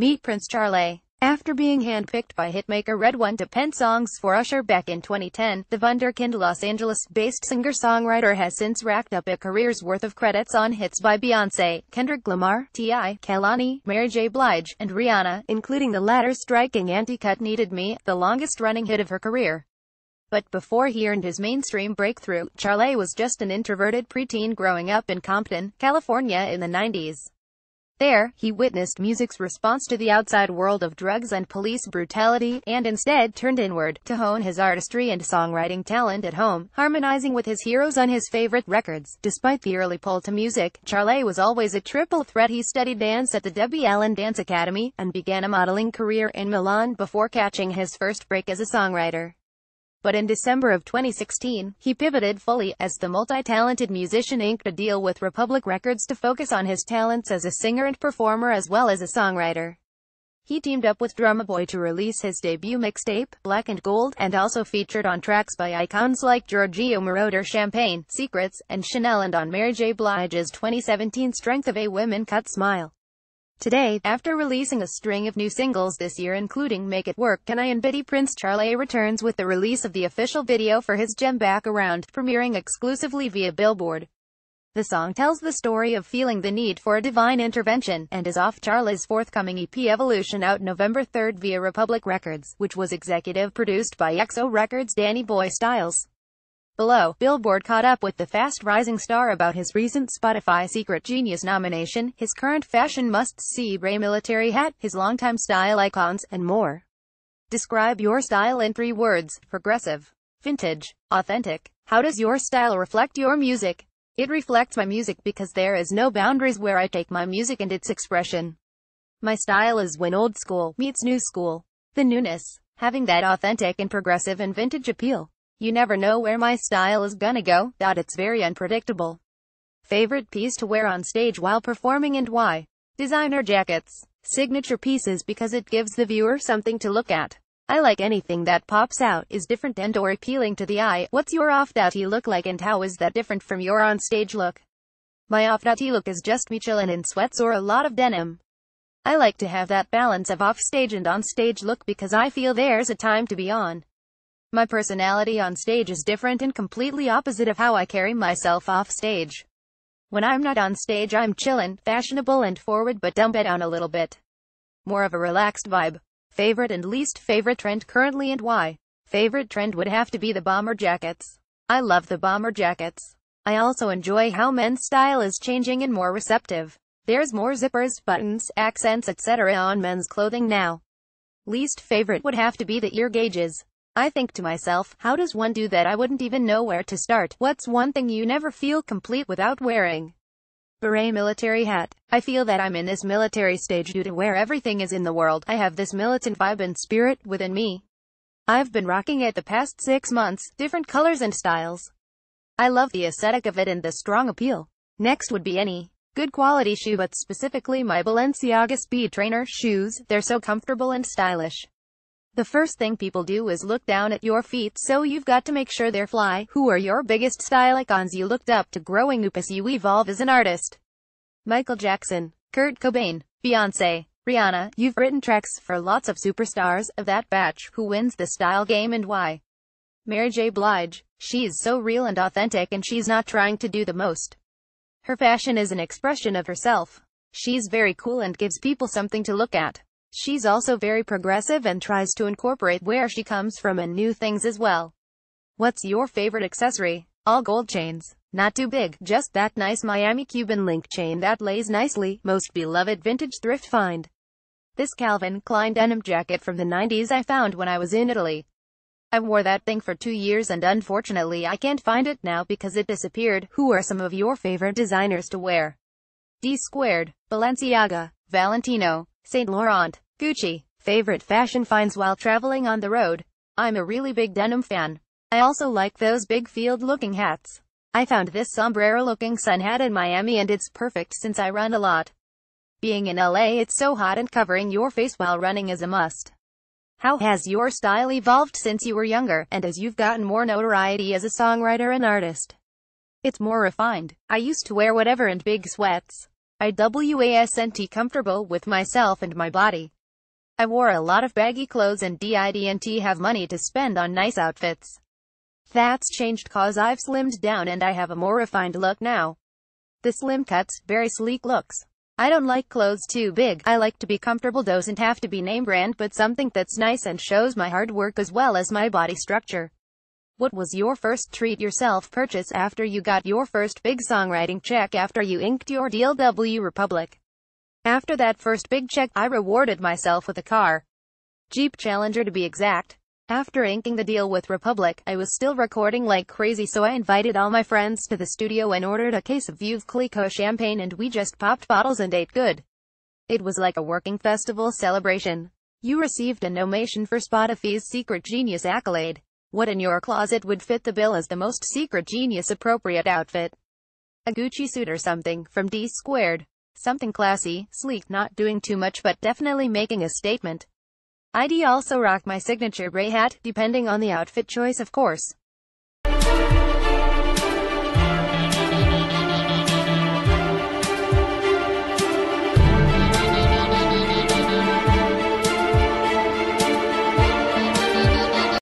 Meet Prince Charlez. After being handpicked by hitmaker Red One to pen songs for Usher back in 2010, the wunderkind Los Angeles-based singer-songwriter has since racked up a career's worth of credits on hits by Beyoncé, Kendrick Lamar, T.I., Kehlani, Mary J. Blige, and Rihanna, including the latter's striking anti-cut Needed Me, the longest-running hit of her career. But before he earned his mainstream breakthrough, Charlez was just an introverted preteen growing up in Compton, California in the 90s. There, he witnessed music's response to the outside world of drugs and police brutality, and instead turned inward, to hone his artistry and songwriting talent at home, harmonizing with his heroes on his favorite records. Despite the early pull to music, Charlez was always a triple threat. He studied dance at the Debbie Allen Dance Academy, and began a modeling career in Milan before catching his first break as a songwriter. But in December of 2016, he pivoted fully, as the multi-talented musician inked a deal with Republic Records to focus on his talents as a singer and performer as well as a songwriter. He teamed up with Drumma Boy to release his debut mixtape, Black and Gold, and also featured on tracks by icons like Giorgio Moroder, Champagne, Secrets, and Chanel, and on Mary J. Blige's 2017 Strength of a Women Cut Smile. Today, after releasing a string of new singles this year including Make It Work, Can I and Biddy, Prince Charlez returns with the release of the official video for his gem Back Around, premiering exclusively via Billboard. The song tells the story of feeling the need for a divine intervention, and is off Charlez's forthcoming EP Evolution, out November 3rd via Republic Records, which was executive produced by XO Records' Danny Boy Styles. Below, Billboard caught up with the fast-rising star about his recent Spotify Secret Genius nomination, his current fashion must-see Ray military hat, his longtime style icons, and more. Describe your style in 3 words: progressive, vintage, authentic. How does your style reflect your music? It reflects my music because there is no boundaries where I take my music and its expression. My style is when old school meets new school. The newness, having that authentic and progressive and vintage appeal. You never know where my style is gonna go, it's very unpredictable. Favorite piece to wear on stage while performing and why? Designer jackets. Signature pieces because it gives the viewer something to look at. I like anything that pops out, is different and or appealing to the eye. What's your off-duty look like and how is that different from your on-stage look? My off-duty look is just me chillin' in sweats or a lot of denim. I like to have that balance of off-stage and on-stage look because I feel there's a time to be on. My personality on stage is different and completely opposite of how I carry myself off stage. When I'm not on stage I'm chillin', fashionable and forward but dumb it down a little bit. More of a relaxed vibe. Favorite and least favorite trend currently and why? Favorite trend would have to be the bomber jackets. I love the bomber jackets. I also enjoy how men's style is changing and more receptive. There's more zippers, buttons, accents, etc. on men's clothing now. Least favorite would have to be the ear gauges. I think to myself, how does one do that? I wouldn't even know where to start. What's one thing you never feel complete without wearing? Beret military hat. I feel that I'm in this military stage due to where everything is in the world. I have this militant vibe and spirit within me. I've been rocking it the past 6 months, different colors and styles. I love the aesthetic of it and the strong appeal. Next would be any good quality shoe, but specifically my Balenciaga Speed Trainer shoes. They're so comfortable and stylish. The first thing people do is look down at your feet, so you've got to make sure they're fly. Who are your biggest style icons you looked up to growing up as you evolve as an artist? Michael Jackson, Kurt Cobain, Beyoncé, Rihanna. You've written tracks for lots of superstars of that batch. Who wins the style game and why? Mary J. Blige. She's so real and authentic and she's not trying to do the most. Her fashion is an expression of herself. She's very cool and gives people something to look at. She's also very progressive and tries to incorporate where she comes from and new things as well. What's your favorite accessory? All gold chains. Not too big, just that nice Miami Cuban link chain that lays nicely. Most beloved vintage thrift find. This Calvin Klein denim jacket from the 90s I found when I was in Italy. I wore that thing for 2 years and unfortunately I can't find it now because it disappeared. Who are some of your favorite designers to wear? D Squared, Balenciaga, Valentino, Saint Laurent, Gucci. Favorite fashion finds while traveling on the road? I'm a really big denim fan. I also like those big field-looking hats. I found this sombrero-looking sun hat in Miami and it's perfect since I run a lot. Being in LA it's so hot and covering your face while running is a must. How has your style evolved since you were younger, and as you've gotten more notoriety as a songwriter and artist? It's more refined. I used to wear whatever and big sweats. I wasn't comfortable with myself and my body. I wore a lot of baggy clothes and didn't have money to spend on nice outfits. That's changed cause I've slimmed down and I have a more refined look now. The slim cuts, very sleek looks. I don't like clothes too big. I like to be comfortable, doesn't have to be name brand, but something that's nice and shows my hard work as well as my body structure. What was your first treat yourself purchase after you got your first big songwriting check after you inked your deal W Republic? After that first big check, I rewarded myself with a car. Jeep Challenger to be exact. After inking the deal with Republic, I was still recording like crazy, so I invited all my friends to the studio and ordered a case of Veuve Clicquot champagne, and we just popped bottles and ate good. It was like a working festival celebration. You received a nomination for Spotify's Secret Genius accolade. What in your closet would fit the bill as the most Secret Genius appropriate outfit? A Gucci suit or something from D Squared. Something classy, sleek, not doing too much but definitely making a statement. I'd also rock my signature gray hat, depending on the outfit choice of course.